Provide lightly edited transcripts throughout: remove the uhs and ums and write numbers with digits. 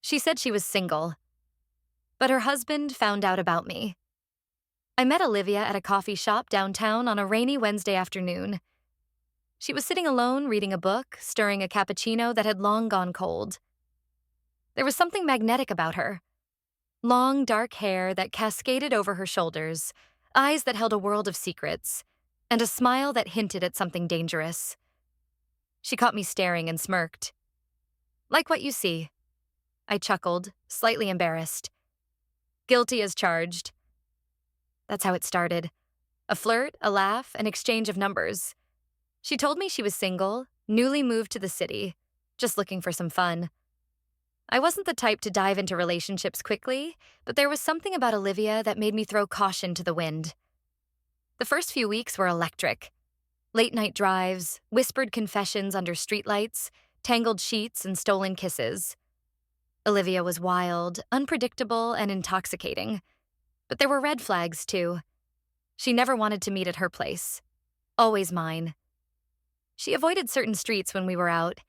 She said she was single, but her husband found out about me. I met Olivia at a coffee shop downtown on a rainy Wednesday afternoon. She was sitting alone reading a book, stirring a cappuccino that had long gone cold. There was something magnetic about her. Long, dark hair that cascaded over her shoulders, eyes that held a world of secrets, and a smile that hinted at something dangerous. She caught me staring and smirked. "Like what you see." I chuckled, slightly embarrassed. "Guilty as charged." That's how it started. A flirt, a laugh, an exchange of numbers. She told me she was single, newly moved to the city, just looking for some fun. I wasn't the type to dive into relationships quickly, but there was something about Olivia that made me throw caution to the wind. The first few weeks were electric. Late-night drives, whispered confessions under streetlights, tangled sheets, and stolen kisses. Olivia was wild, unpredictable, and intoxicating. But there were red flags, too. She never wanted to meet at her place. Always mine. She avoided certain streets when we were out.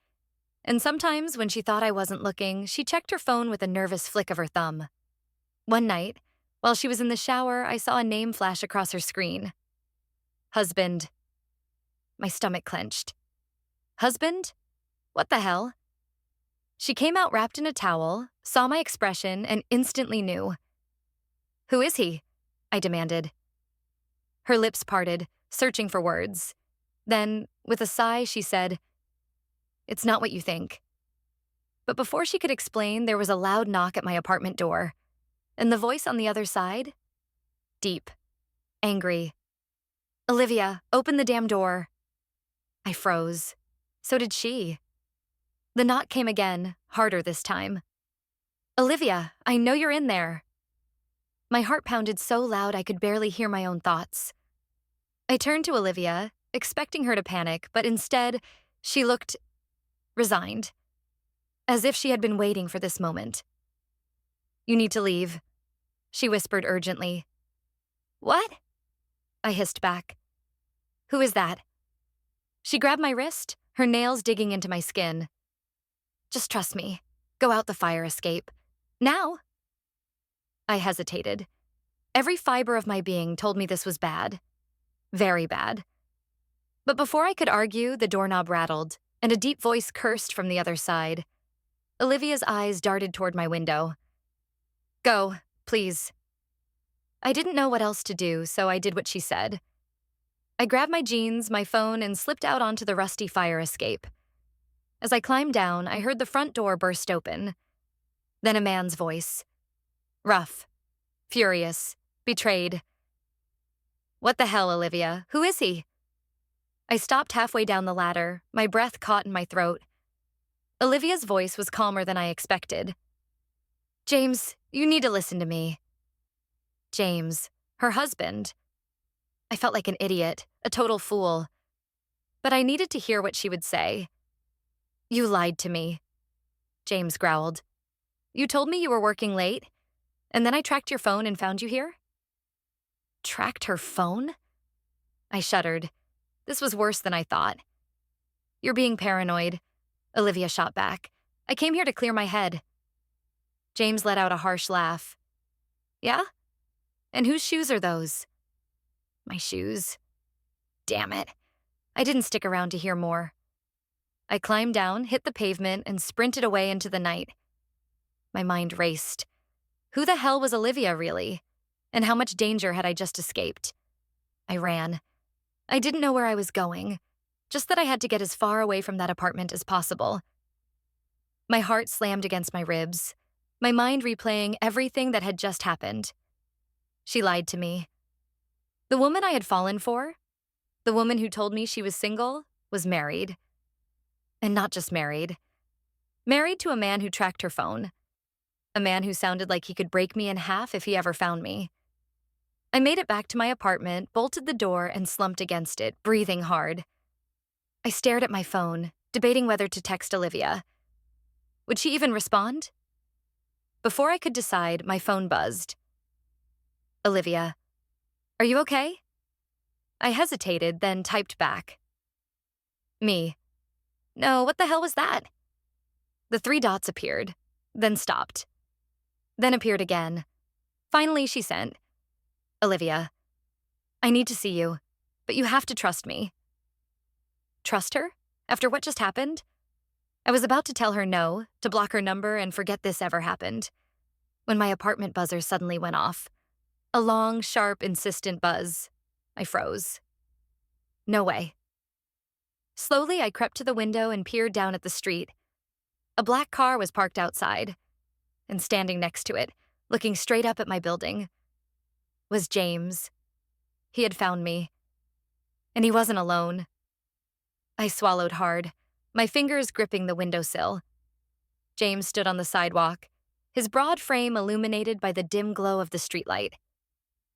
And sometimes, when she thought I wasn't looking, she checked her phone with a nervous flick of her thumb. One night, while she was in the shower, I saw a name flash across her screen. Husband. My stomach clenched. Husband? What the hell? She came out wrapped in a towel, saw my expression, and instantly knew. "Who is he?" I demanded. Her lips parted, searching for words. Then, with a sigh, she said, "It's not what you think." But before she could explain, there was a loud knock at my apartment door. And the voice on the other side? Deep. Angry. "Olivia, open the damn door." I froze. So did she. The knock came again, harder this time. "Olivia, I know you're in there." My heart pounded so loud I could barely hear my own thoughts. I turned to Olivia, expecting her to panic, but instead, she looked resigned, as if she had been waiting for this moment. "You need to leave," she whispered urgently. "What?" I hissed back. "Who is that?" She grabbed my wrist, her nails digging into my skin. "Just trust me. Go out the fire escape. Now." I hesitated. Every fiber of my being told me this was bad. Very bad. But before I could argue, the doorknob rattled, and a deep voice cursed from the other side. Olivia's eyes darted toward my window. "Go, please." I didn't know what else to do, so I did what she said. I grabbed my jeans, my phone, and slipped out onto the rusty fire escape. As I climbed down, I heard the front door burst open. Then a man's voice. Rough. Furious. Betrayed. "What the hell, Olivia? Who is he?" I stopped halfway down the ladder, my breath caught in my throat. Olivia's voice was calmer than I expected. "James, you need to listen to me." James, her husband. I felt like an idiot, a total fool. But I needed to hear what she would say. "You lied to me," James growled. "You told me you were working late, and then I tracked your phone and found you here?" Tracked her phone? I shuddered. This was worse than I thought. "You're being paranoid," Olivia shot back. "I came here to clear my head." James let out a harsh laugh. "Yeah? And whose shoes are those?" My shoes. Damn it. I didn't stick around to hear more. I climbed down, hit the pavement, and sprinted away into the night. My mind raced. Who the hell was Olivia, really? And how much danger had I just escaped? I ran. I didn't know where I was going, just that I had to get as far away from that apartment as possible. My heart slammed against my ribs, my mind replaying everything that had just happened. She lied to me. The woman I had fallen for, the woman who told me she was single, was married. And not just married. Married to a man who tracked her phone. A man who sounded like he could break me in half if he ever found me. I made it back to my apartment, bolted the door, and slumped against it, breathing hard. I stared at my phone, debating whether to text Olivia. Would she even respond? Before I could decide, my phone buzzed. "Olivia, are you okay?" I hesitated, then typed back. "Me. No, what the hell was that?" The 3 dots appeared. then stopped, then appeared again. Finally, she sent, "Olivia, I need to see you, but you have to trust me." Trust her? After what just happened? I was about to tell her no, to block her number and forget this ever happened, when my apartment buzzer suddenly went off. A long, sharp, insistent buzz. I froze. No way. Slowly, I crept to the window and peered down at the street. A black car was parked outside, and standing next to it, looking straight up at my building, was James. He had found me. And he wasn't alone. I swallowed hard, my fingers gripping the windowsill. James stood on the sidewalk, his broad frame illuminated by the dim glow of the streetlight.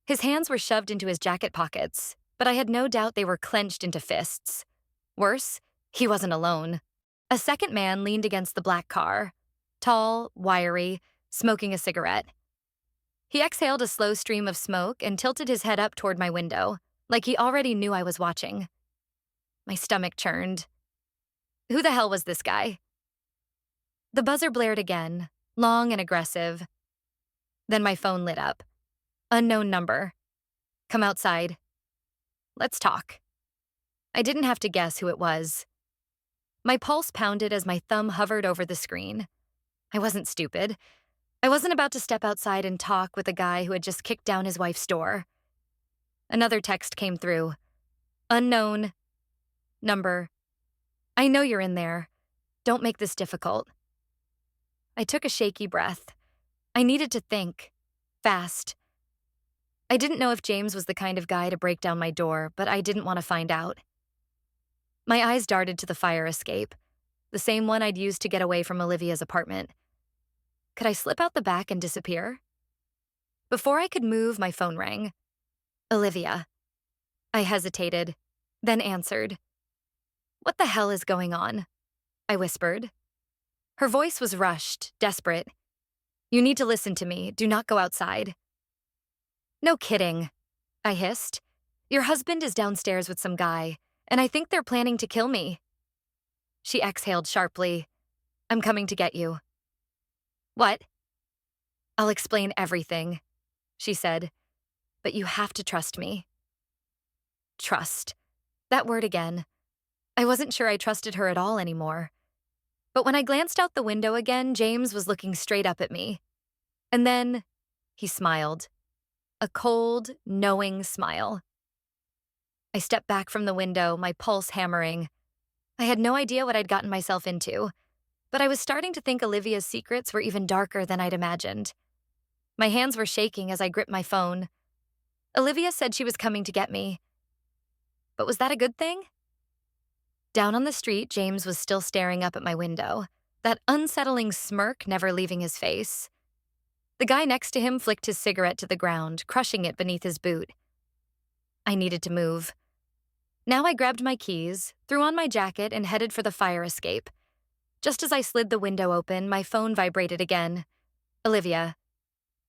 His hands were shoved into his jacket pockets, but I had no doubt they were clenched into fists. Worse, he wasn't alone. A second man leaned against the black car, tall, wiry, smoking a cigarette. He exhaled a slow stream of smoke and tilted his head up toward my window, like he already knew I was watching. My stomach churned. Who the hell was this guy? The buzzer blared again, long and aggressive. Then my phone lit up. Unknown number. Come outside. Let's talk. I didn't have to guess who it was. My pulse pounded as my thumb hovered over the screen. I wasn't stupid. I wasn't about to step outside and talk with a guy who had just kicked down his wife's door. Another text came through. Unknown. Number. I know you're in there. Don't make this difficult. I took a shaky breath. I needed to think. Fast. I didn't know if James was the kind of guy to break down my door, but I didn't want to find out. My eyes darted to the fire escape, the same one I'd used to get away from Olivia's apartment. Could I slip out the back and disappear? Before I could move, my phone rang. Olivia. I hesitated, then answered. What the hell is going on? I whispered. Her voice was rushed, desperate. You need to listen to me. Do not go outside. No kidding, I hissed. Your husband is downstairs with some guy, and I think they're planning to kill me. She exhaled sharply. I'm coming to get you. What? I'll explain everything, she said, but you have to trust me. Trust. That word again. I wasn't sure I trusted her at all anymore. But when I glanced out the window again, James was looking straight up at me. And then he smiled. A cold, knowing smile. I stepped back from the window, my pulse hammering. I had no idea what I'd gotten myself into, but I was starting to think Olivia's secrets were even darker than I'd imagined. My hands were shaking as I gripped my phone. Olivia said she was coming to get me. But was that a good thing? Down on the street, James was still staring up at my window, that unsettling smirk never leaving his face. The guy next to him flicked his cigarette to the ground, crushing it beneath his boot. I needed to move. Now I grabbed my keys, threw on my jacket, and headed for the fire escape. Just as I slid the window open, my phone vibrated again. Olivia.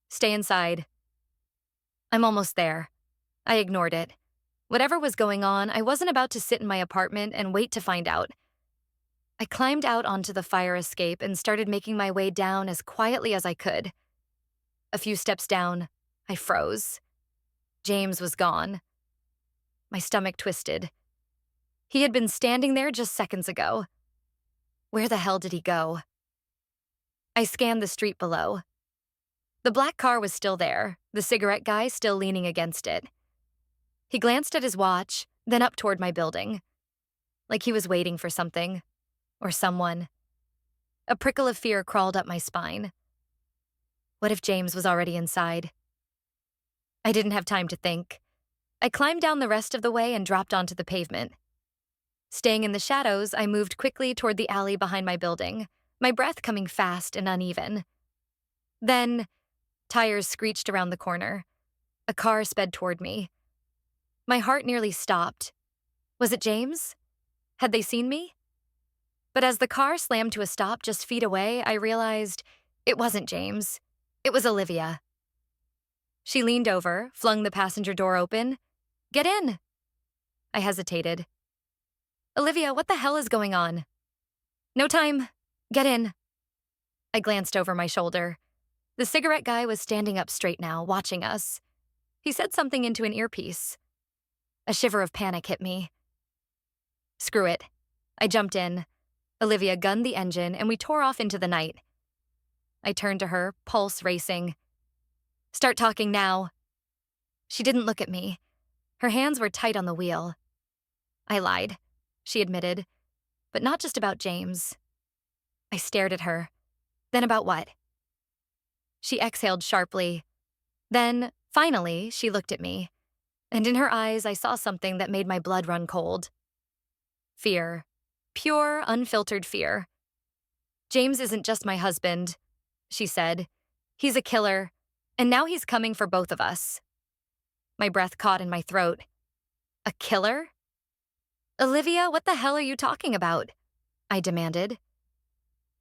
Stay inside. I'm almost there. I ignored it. Whatever was going on, I wasn't about to sit in my apartment and wait to find out. I climbed out onto the fire escape and started making my way down as quietly as I could. A few steps down, I froze. James was gone. My stomach twisted. He had been standing there just seconds ago. Where the hell did he go? I scanned the street below. The black car was still there, the cigarette guy still leaning against it. He glanced at his watch, then up toward my building, like he was waiting for something, or someone. A prickle of fear crawled up my spine. What if James was already inside? I didn't have time to think. I climbed down the rest of the way and dropped onto the pavement. Staying in the shadows, I moved quickly toward the alley behind my building, my breath coming fast and uneven. Then, tires screeched around the corner. A car sped toward me. My heart nearly stopped. Was it James? Had they seen me? But as the car slammed to a stop just feet away, I realized it wasn't James. It was Olivia. She leaned over, flung the passenger door open. Get in. I hesitated. Olivia, what the hell is going on? No time. Get in. I glanced over my shoulder. The cigarette guy was standing up straight now, watching us. He said something into an earpiece. A shiver of panic hit me. Screw it. I jumped in. Olivia gunned the engine, and we tore off into the night. I turned to her, pulse racing. Start talking now. She didn't look at me. Her hands were tight on the wheel. I lied, she admitted, but not just about James. I stared at her. Then about what? She exhaled sharply. Then, finally, she looked at me, and in her eyes I saw something that made my blood run cold. Fear. Pure, unfiltered fear. James isn't just my husband, she said. He's a killer, and now he's coming for both of us. My breath caught in my throat. A killer? Olivia, what the hell are you talking about? I demanded.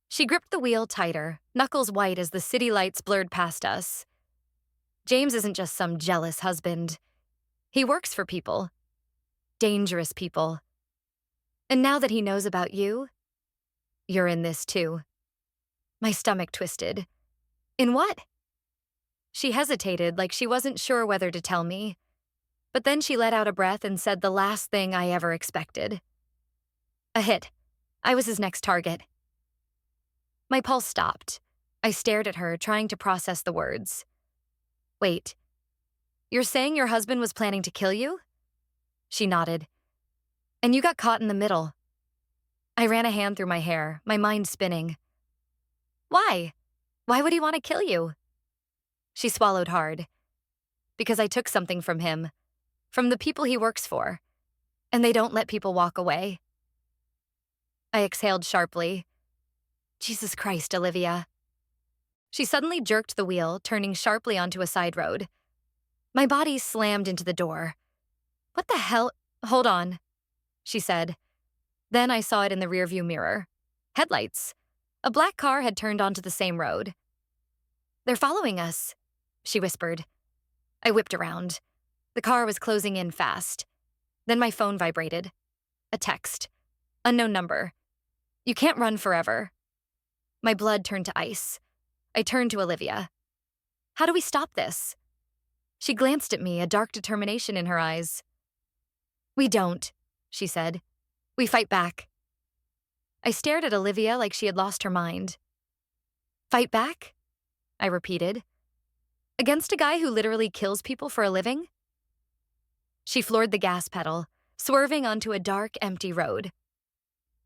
She gripped the wheel tighter, knuckles white as the city lights blurred past us. James isn't just some jealous husband. He works for people. Dangerous people. And now that he knows about you, you're in this too. My stomach twisted. In what? She hesitated like she wasn't sure whether to tell me. But then she let out a breath and said the last thing I ever expected. A hit. I was his next target. My pulse stopped. I stared at her, trying to process the words. Wait, you're saying your husband was planning to kill you? She nodded. And you got caught in the middle. I ran a hand through my hair, my mind spinning. Why? Why would he want to kill you? She swallowed hard. Because I took something from him, from the people he works for, and they don't let people walk away. I exhaled sharply. Jesus Christ, Olivia. She suddenly jerked the wheel, turning sharply onto a side road. My body slammed into the door. What the hell? Hold on, she said. Then I saw it in the rearview mirror. Headlights. A black car had turned onto the same road. They're following us, she whispered. I whipped around. The car was closing in fast. Then my phone vibrated. A text. Unknown number. You can't run forever. My blood turned to ice. I turned to Olivia. How do we stop this? She glanced at me, a dark determination in her eyes. We don't, she said. We fight back. I stared at Olivia like she had lost her mind. Fight back? I repeated. Against a guy who literally kills people for a living? She floored the gas pedal, swerving onto a dark, empty road.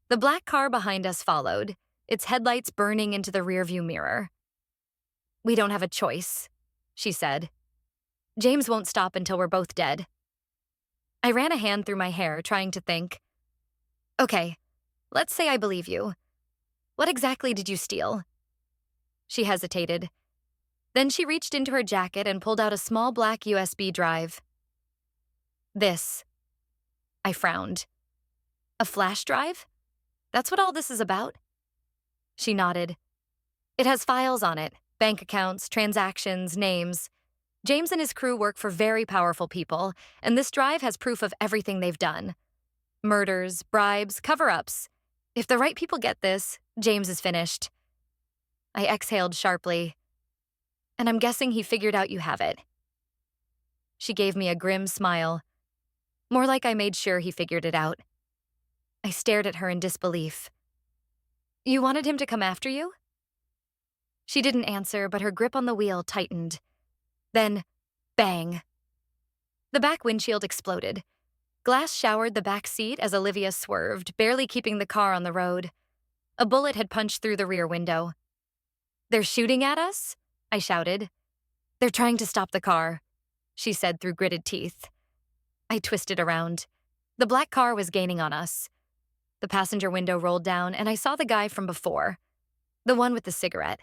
The black car behind us followed, its headlights burning into the rearview mirror. We don't have a choice, she said. James won't stop until we're both dead. I ran a hand through my hair, trying to think. Okay, let's say I believe you. What exactly did you steal? She hesitated. Then she reached into her jacket and pulled out a small black USB drive. This. I frowned. A flash drive? That's what all this is about? She nodded. It has files on it, bank accounts, transactions, names. James and his crew work for very powerful people, and this drive has proof of everything they've done. Murders, bribes, cover-ups. If the right people get this, James is finished. I exhaled sharply. And I'm guessing he figured out you have it. She gave me a grim smile. More like I made sure he figured it out. I stared at her in disbelief. You wanted him to come after you? She didn't answer, but her grip on the wheel tightened. Then, bang. The back windshield exploded. Glass showered the back seat as Olivia swerved, barely keeping the car on the road. A bullet had punched through the rear window. They're shooting at us? I shouted. They're trying to stop the car, she said through gritted teeth. I twisted around. The black car was gaining on us. The passenger window rolled down, and I saw the guy from before, the one with the cigarette.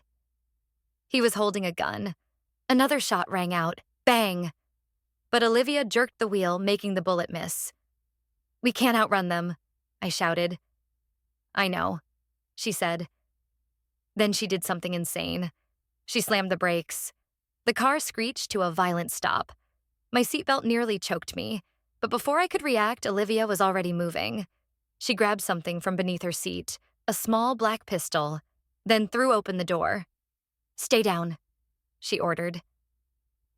He was holding a gun. Another shot rang out. Bang! But Olivia jerked the wheel, making the bullet miss. We can't outrun them, I shouted. I know, she said. Then she did something insane. She slammed the brakes. The car screeched to a violent stop. My seatbelt nearly choked me, but before I could react, Olivia was already moving. She grabbed something from beneath her seat, a small black pistol. then threw open the door. "Stay down," she ordered.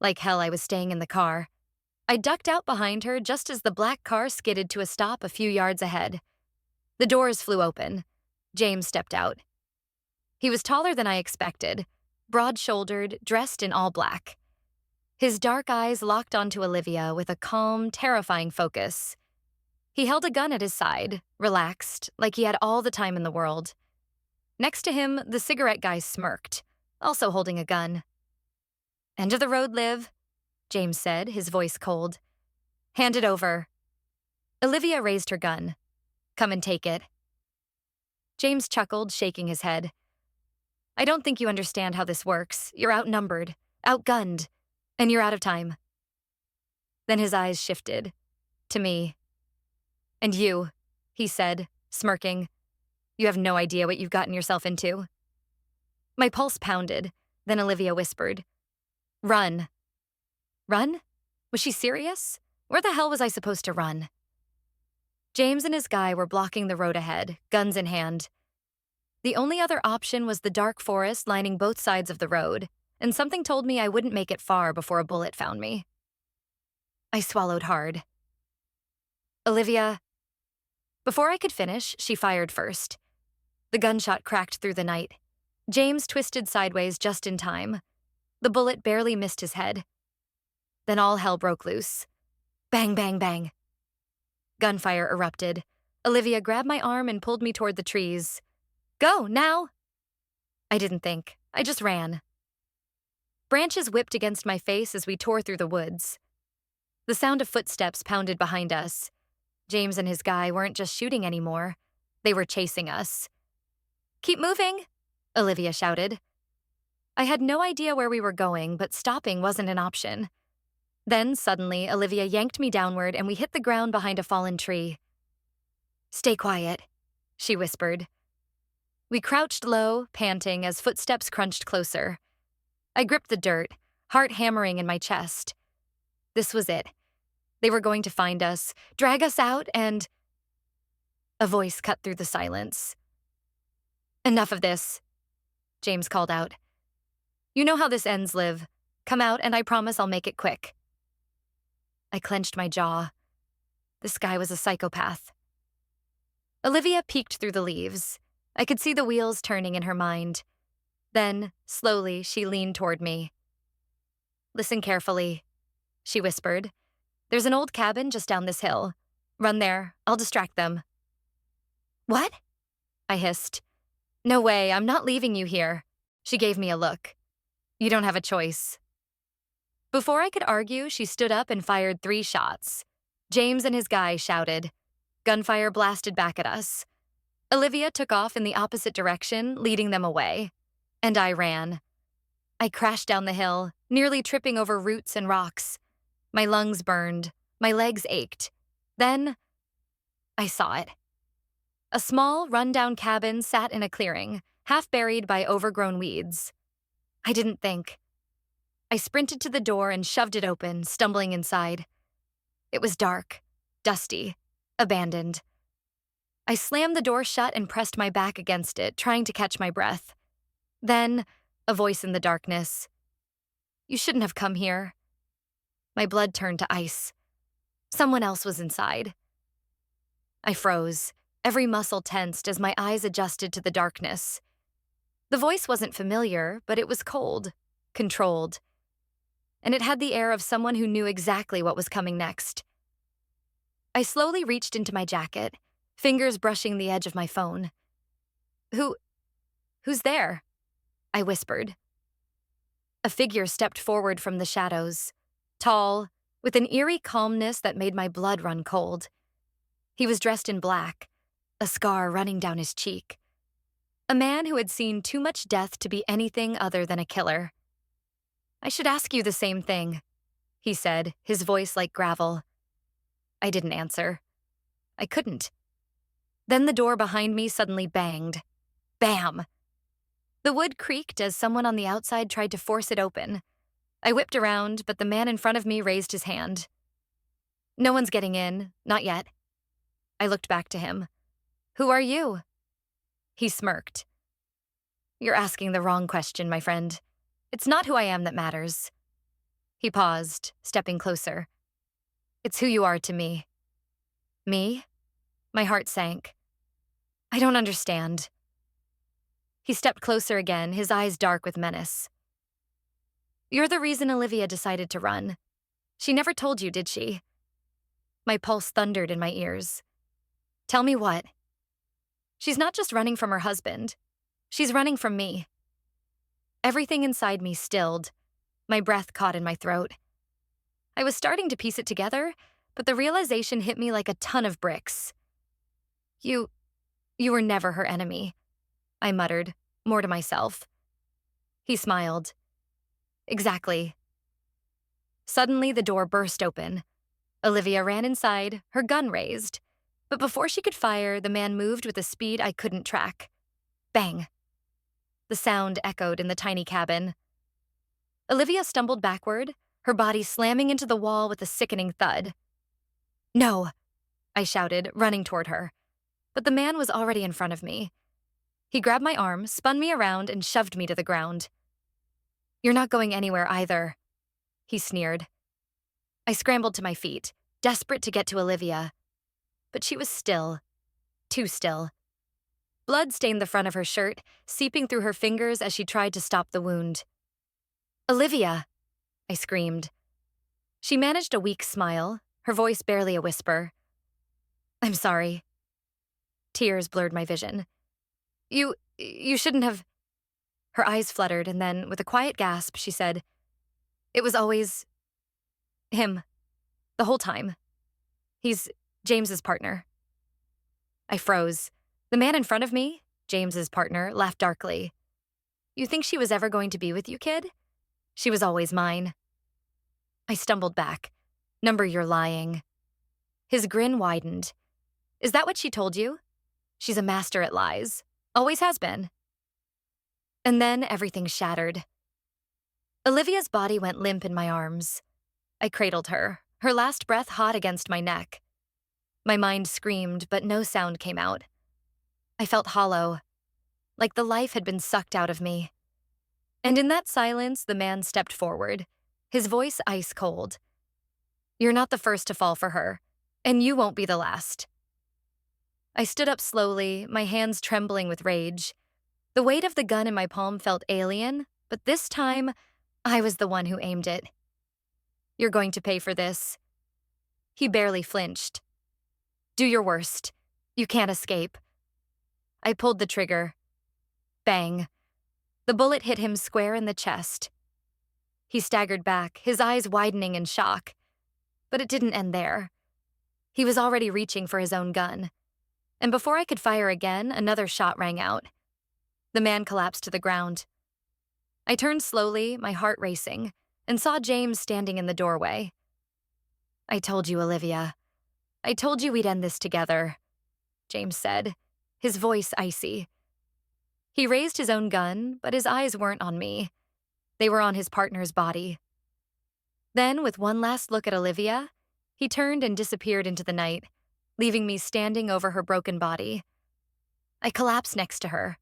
Like hell, I was staying in the car. I ducked out behind her just as the black car skidded to a stop a few yards ahead. The doors flew open. James stepped out. He was taller than I expected, broad-shouldered, dressed in all black. His dark eyes locked onto Olivia with a calm, terrifying focus. He held a gun at his side, relaxed, like he had all the time in the world. Next to him, the cigarette guy smirked, also holding a gun. "End of the road, Liv," James said, his voice cold. "Hand it over." Olivia raised her gun. "Come and take it." James chuckled, shaking his head. "I don't think you understand how this works. You're outnumbered, outgunned, and you're out of time." Then his eyes shifted. To me. "And you," he said, smirking. "You have no idea what you've gotten yourself into." My pulse pounded. Then Olivia whispered, "Run." Run? Was she serious? Where the hell was I supposed to run? James and his guy were blocking the road ahead, guns in hand. The only other option was the dark forest lining both sides of the road, and something told me I wouldn't make it far before a bullet found me. I swallowed hard. "Olivia." Before I could finish, she fired first. The gunshot cracked through the night. James twisted sideways just in time. The bullet barely missed his head. Then all hell broke loose. Bang, bang, bang. Gunfire erupted. Olivia grabbed my arm and pulled me toward the trees. "Go, now!" I didn't think. I just ran. Branches whipped against my face as we tore through the woods. The sound of footsteps pounded behind us. James and his guy weren't just shooting anymore. They were chasing us. "Keep moving," Olivia shouted. I had no idea where we were going, but stopping wasn't an option. Then, suddenly, Olivia yanked me downward and we hit the ground behind a fallen tree. "Stay quiet," she whispered. We crouched low, panting as footsteps crunched closer. I gripped the dirt, heart hammering in my chest. This was it. They were going to find us, drag us out, and... A voice cut through the silence. "Enough of this," James called out. "You know how this ends, Liv. Come out and I promise I'll make it quick." I clenched my jaw. This guy was a psychopath. Olivia peeked through the leaves. I could see the wheels turning in her mind. Then, slowly, she leaned toward me. "Listen carefully," she whispered. "There's an old cabin just down this hill. Run there. I'll distract them." "What?" I hissed. "No way, I'm not leaving you here." She gave me a look. "You don't have a choice." Before I could argue, she stood up and fired 3 shots. James and his guy shouted. Gunfire blasted back at us. Olivia took off in the opposite direction, leading them away. And I ran. I crashed down the hill, nearly tripping over roots and rocks. My lungs burned. My legs ached. Then, I saw it. A small, run-down cabin sat in a clearing, half buried by overgrown weeds. I didn't think. I sprinted to the door and shoved it open, stumbling inside. It was dark, dusty, abandoned. I slammed the door shut and pressed my back against it, trying to catch my breath. Then, a voice in the darkness. "You shouldn't have come here." My blood turned to ice. Someone else was inside. I froze, every muscle tensed as my eyes adjusted to the darkness. The voice wasn't familiar, but it was cold, controlled. And it had the air of someone who knew exactly what was coming next. I slowly reached into my jacket, fingers brushing the edge of my phone. Who's there?" I whispered. A figure stepped forward from the shadows, tall, with an eerie calmness that made my blood run cold. He was dressed in black, a scar running down his cheek. A man who had seen too much death to be anything other than a killer. "I should ask you the same thing," he said, his voice like gravel. I didn't answer. I couldn't. Then the door behind me suddenly banged. Bam! The wood creaked as someone on the outside tried to force it open. I whipped around, but the man in front of me raised his hand. "No one's getting in, not yet." I looked back to him. "Who are you?" He smirked. You're asking the wrong question, my friend. It's not who I am that matters. He paused, stepping closer. It's who you are to me. Me? My heart sank. I don't understand. He stepped closer again, his eyes dark with menace. You're the reason Olivia decided to run. She never told you, did she? My pulse thundered in my ears. Tell me what? She's not just running from her husband. She's running from me. Everything inside me stilled. My breath caught in my throat. I was starting to piece it together, but the realization hit me like a ton of bricks. You were never her enemy, I muttered, more to myself. He smiled. Exactly. Suddenly, the door burst open. Olivia ran inside, her gun raised. But before she could fire, the man moved with a speed I couldn't track. Bang. The sound echoed in the tiny cabin. Olivia stumbled backward, her body slamming into the wall with a sickening thud. No, I shouted, running toward her. But the man was already in front of me. He grabbed my arm, spun me around, and shoved me to the ground. You're not going anywhere either, he sneered. I scrambled to my feet, desperate to get to Olivia. But she was still. Too still. Blood stained the front of her shirt, seeping through her fingers as she tried to stop the wound. Olivia, I screamed. She managed a weak smile, her voice barely a whisper. I'm sorry. Tears blurred my vision. You shouldn't have... Her eyes fluttered, and then, with a quiet gasp, she said, It was always... him. The whole time. He's James's partner. I froze. The man in front of me, James's partner, laughed darkly. You think she was ever going to be with you, kid? She was always mine. I stumbled back. Number, you're lying. His grin widened. Is that what she told you? She's a master at lies. Always has been. And then everything shattered. Olivia's body went limp in my arms. I cradled her, her last breath hot against my neck. My mind screamed, but no sound came out. I felt hollow, like the life had been sucked out of me. And in that silence, the man stepped forward, his voice ice cold. You're not the first to fall for her, and you won't be the last. I stood up slowly, my hands trembling with rage. The weight of the gun in my palm felt alien, but this time, I was the one who aimed it. You're going to pay for this. He barely flinched. Do your worst. You can't escape. I pulled the trigger. Bang. The bullet hit him square in the chest. He staggered back, his eyes widening in shock. But it didn't end there. He was already reaching for his own gun. And before I could fire again, another shot rang out. The man collapsed to the ground. I turned slowly, my heart racing, and saw James standing in the doorway. I told you, Olivia. I told you we'd end this together, James said, his voice icy. He raised his own gun, but his eyes weren't on me. They were on his partner's body. Then, with one last look at Olivia, he turned and disappeared into the night, leaving me standing over her broken body. I collapsed next to her,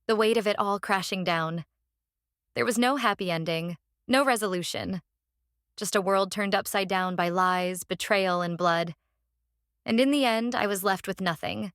the weight of it all crashing down. There was no happy ending, no resolution. Just a world turned upside down by lies, betrayal, and blood. And in the end, I was left with nothing.